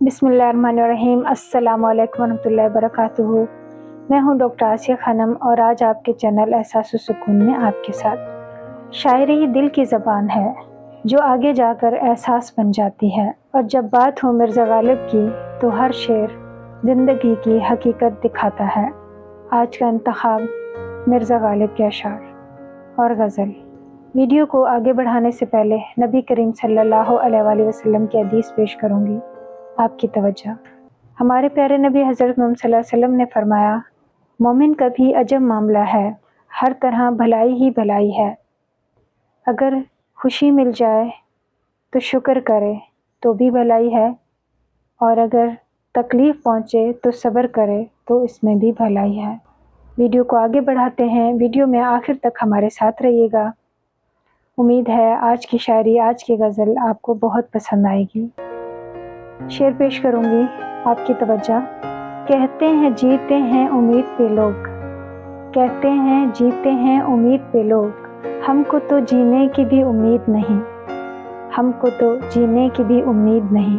बिस्मिल्लाहिर्रहमानिर्रहीम। अस्सलामु अलैकुम वरहमतुल्लाहि वबरकातुहू। मैं हूँ डॉक्टर आसिया खानम और आज आपके चैनल एहसास सुकून में आपके साथ। शायरी ही दिल की ज़बान है जो आगे जाकर एहसास बन जाती है, और जब बात हो मिर्ज़ा गालिब की तो हर शेर ज़िंदगी की हकीकत दिखाता है। आज का इंतखाब मिर्ज़ा गालिब के अशार और गज़ल। वीडियो को आगे बढ़ाने से पहले नबी करीम सल्लल्लाहु अलैहि वसल्लम की हदीस पेश करूँगी, आपकी तवज्जो। हमारे प्यारे नबी हज़रत मोहम्मद सल्लल्लाहु अलैहि वसल्लम ने फरमाया, मोमिन का भी अजब मामला है, हर तरह भलाई ही भलाई है। अगर खुशी मिल जाए तो शुक्र करे तो भी भलाई है, और अगर तकलीफ़ पहुँचे तो सब्र करे तो इसमें भी भलाई है। वीडियो को आगे बढ़ाते हैं। वीडियो में आखिर तक हमारे साथ रहिएगा। उम्मीद है आज की शायरी, आज की गज़ल आपको बहुत पसंद आएगी। शेर पेश करूँगी, आपकी तवज्जो। कहते हैं जीते हैं उम्मीद पे लोग, कहते हैं जीते हैं उम्मीद पे लोग, हमको तो जीने की भी उम्मीद नहीं, हमको तो जीने की भी उम्मीद नहीं।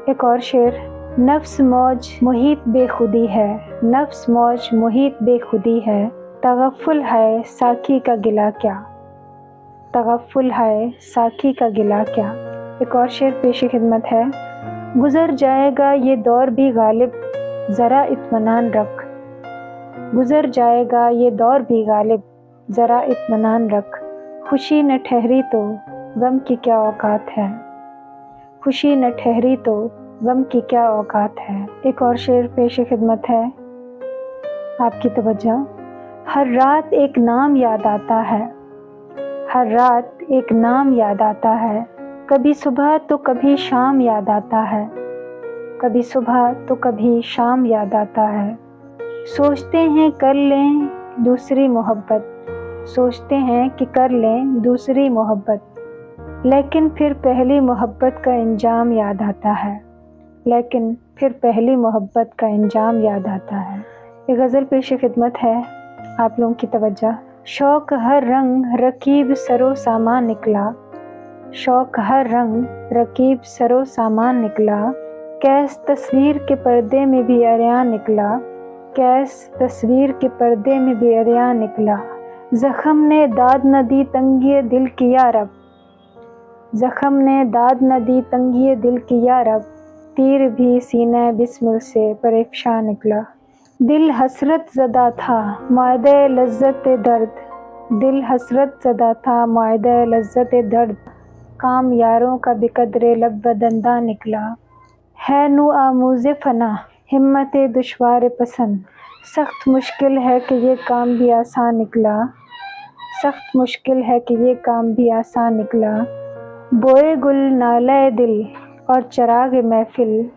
एक और शेर। नफ्स मौज मुहीत बेखुदी है, नफ्स मौज मुहीत बेखुदी है, तगफ्फुल है साकी का गिला क्या, तगफ्फुल है साकी का गिला क्या। एक और शेर पेश खिदमत है। गुज़र जाएगा ये दौर भी गालिब, ज़रा इत्मीनान रख, गुज़र जाएगा ये दौर भी गालिब, ज़रा इत्मीनान रख। खुशी न ठहरी तो गम की क्या औकात है, खुशी न ठहरी तो गम की क्या औकात है। एक और शेर पेश खिदमत है, आपकी तवज्जो। हर रात एक नाम याद आता है, हर रात एक नाम याद आता है, कभी सुबह तो कभी शाम याद आता है, कभी सुबह तो कभी शाम याद आता है। सोचते हैं कर लें दूसरी मोहब्बत, सोचते हैं कि कर लें दूसरी मोहब्बत, लेकिन फिर पहली मोहब्बत का इंजाम याद आता है, लेकिन फिर पहली मोहब्बत का इंजाम याद आता है। ये गज़ल पेश खिदमत है, आप लोगों की तवज्जो। शौक हर रंग रकीब सरो सामान निकला, शौक हर रंग रकीब सरो सामान निकला, कैस तस्वीर के पर्दे में भी अरियान निकला, कैस तस्वीर के पर्दे में भी अरियान निकला। ज़ख्म ने दाद न दी तंगिए दिल की या रब, ज़ख्म ने दाद न दी तंगिए दिल की या रब, तीर भी सीने बिस्मिल से परेशान निकला। दिल हसरत ज़दा था मुआदे लज़्ज़त दर्द, दिल हसरत ज़दा था मुआदे लज़्ज़त दर्द, काम यारों का बेकदरे लब बदंदा निकला। है नू आमूज़े फ़ना हिम्मत दुश्वार पसंद, सख्त मुश्किल है कि ये काम भी आसान निकला, सख्त मुश्किल है कि ये काम भी आसान निकला। बोए गुल नाले दिल और चराग महफिल,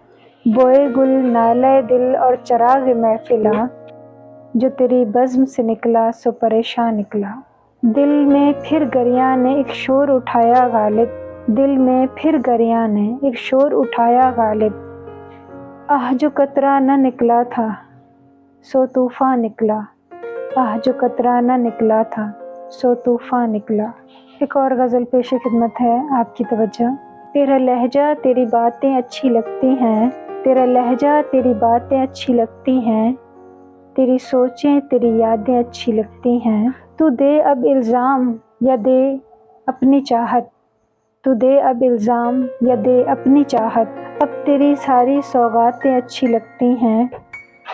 बोए गुल नाले दिल और चराग महफिला, जो तेरी बज़्म से निकला सो परेशान निकला। दिल में फिर गरिया ने एक शोर उठाया गालिब, दिल में फिर गरिया ने एक शोर उठाया गालिब, आह जो कतरा न निकला था सो तूफ़ान निकला, आह जो कतरा न निकला था सो तूफ़ान निकला। एक और गज़ल पेश खिदमत है, आपकी तवज्जो। तेरा लहजा तेरी बातें अच्छी लगती हैं, तेरा लहजा तेरी बातें अच्छी लगती हैं, तेरी सोचें तेरी यादें अच्छी लगती हैं। तू दे अब इल्ज़ाम या दे अपनी चाहत, तू दे अब इल्ज़ाम या दे अपनी चाहत, अब तेरी सारी सौगातें अच्छी लगती हैं,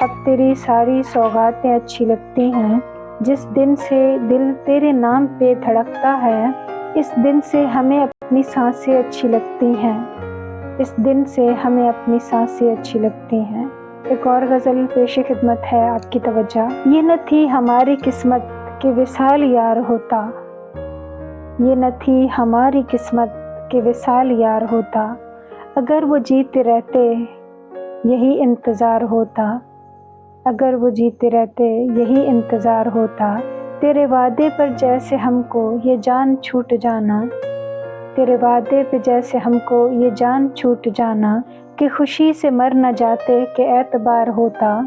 अब तेरी सारी सौगातें अच्छी लगती हैं। जिस दिन से दिल तेरे नाम पे धड़कता है, इस दिन से हमें अपनी सांसें अच्छी लगती हैं, इस दिन से हमें अपनी सांसें अच्छी लगती हैं। एक और गज़ल पेश खिदमत है, आपकी तवज्जो। ये न थी हमारी किस्मत कि विसाल यार होता, ये न थी हमारी किस्मत कि विसाल यार होता, अगर वो जीते रहते यही इंतज़ार होता, अगर वो जीते रहते यही इंतज़ार होता। तेरे वादे पर जैसे हमको ये जान छूट जाना, तेरे वादे पे जैसे हमको ये जान छूट जाना, कि खुशी से मर न जाते कि एतबार होता,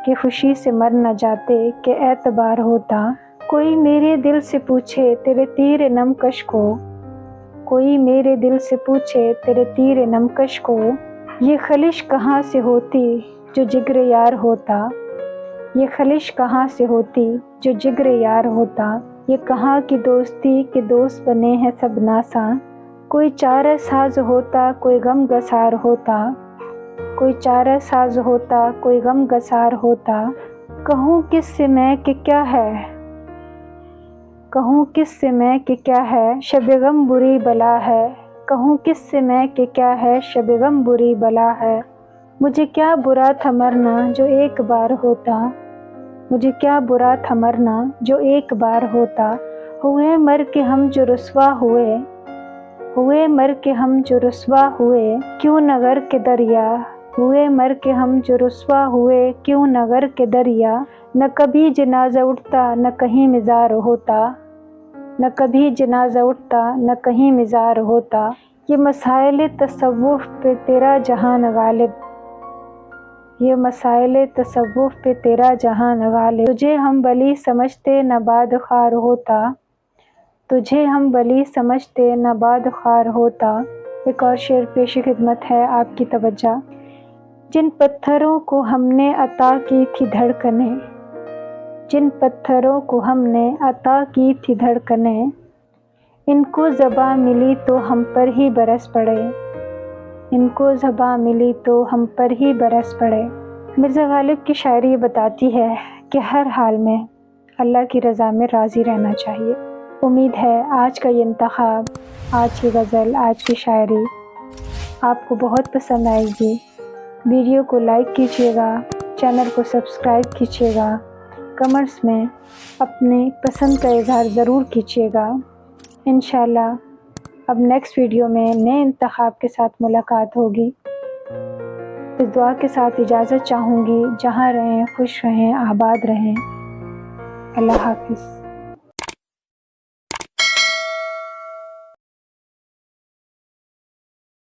कि खुशी से मर न जाते कि एतबार होता। कोई मेरे दिल से पूछे तेरे तीर नमकश को, कोई मेरे दिल से पूछे तेरे तीर नमकश को, یہ خلش کہاں سے ہوتی جو جگر یار ہوتا، یہ خلش کہاں سے ہوتی جو جگر یار ہوتا، یہ کہاں کی دوستی کہ دوست بنے ہیں سب ناساں، کوئی چارہ ساز ہوتا کوئی غم گسار ہوتا، کوئی چارہ ساز ہوتا کوئی غم گسار ہوتا، کہوں کس سے میں کہ کیا ہے، کہوں کس سے میں کہ کیا ہے شب غم بری بلا ہے، کہوں کس سے میں کہ کیا ہے شب غم بری بلا ہے، مجھے کیا برا تھا مرنا جو ایک بار ہوتا، مجھے کیا برا تھا مرنا جو ایک بار ہوتا، ہوئے مر کے ہم جو رسوا ہوئے، ہوئے مر کے ہم جو رسوا ہوئے کیوں نگر کے دریا، ہوئے مر کے ہم جو رسوا ہوئے کیوں نگر کے دریا، نہ کبھی جنازہ اٹھتا نہ کہیں مزار ہوتا، نہ کبھی جنازہ اٹھتا نہ کہیں مزار ہوتا، یہ مسائل تصوف پہ تیرا جہان غالب، یہ مسائل تصوف پہ تیرا جہان غالب، تجھے ہم بلی سمجھتے نہ باد خار ہوتا، تجھے ہم بلی سمجھتے نہ باد خار ہوتا۔ ایک اور شعر پیش خدمت ہے آپ کی توجہ۔ جن پتھروں کو ہم نے عطا کی تھی دھڑکنیں، جن پتھروں کو ہم نے عطا کی تھی دھڑکنیں، ان کو زباں ملی تو ہم پر ہی برس پڑے، ان کو زباں ملی تو ہم پر ہی برس پڑے۔ مرزا غالب کی شاعری یہ بتاتی ہے کہ ہر حال میں اللہ کی رضا میں راضی رہنا چاہیے۔ امید ہے آج کا یہ انتخاب، آج کی غزل، آج کی شاعری آپ کو بہت پسند آئے گی۔ ویڈیو کو لائک کیجیے گا، چینل کو سبسکرائب کیجیے گا، کمنٹس میں اپنے پسند کا اظہار ضرور کیجیے گا۔ انشاءاللہ اب نیکسٹ ویڈیو میں نئے انتخاب کے ساتھ ملاقات ہوگی۔ اس دعا کے ساتھ اجازت چاہوں گی، جہاں رہیں خوش رہیں، آباد رہیں۔ اللہ حافظ۔